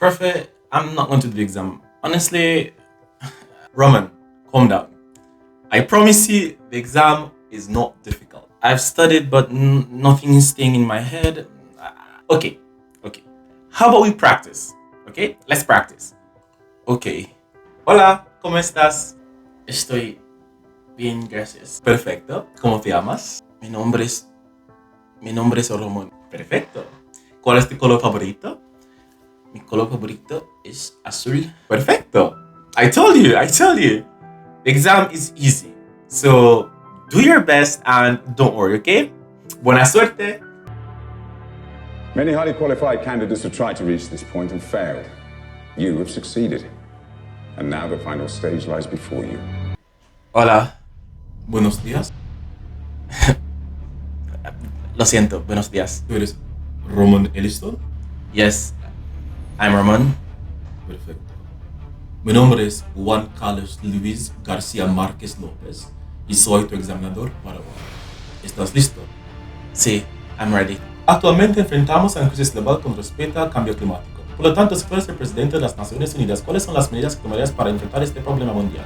Perfect. I'm not going to do the exam. Honestly, Roman, calm down. I promise you, the exam is not difficult. I've studied, but nothing is staying in my head. Okay, okay. How about we practice? Okay, let's practice. Okay. Hola, ¿cómo estás? Estoy bien, gracias. Perfecto. ¿Cómo te llamas? Mi nombre es Roman. Perfecto. ¿Cuál es tu color favorito? Mi color favorito es azul. Perfecto. I told you. The exam is easy. So do your best and don't worry, okay? Buena suerte. Many highly qualified candidates have tried to reach this point and failed. You have succeeded. And now the final stage lies before you. Hola. Buenos días. Lo siento, buenos días. ¿Tú eres Roman Elliston? Yes, I'm Roman. Perfecto. Mi nombre es Juan Carlos Luis García Márquez López y soy tu examinador para hoy. ¿Estás listo? Sí, I'm ready. Actualmente enfrentamos a una crisis global con respecto al cambio climático. Por lo tanto, si puedes ser presidente de las Naciones Unidas, ¿cuáles son las medidas que tomarías para enfrentar este problema mundial?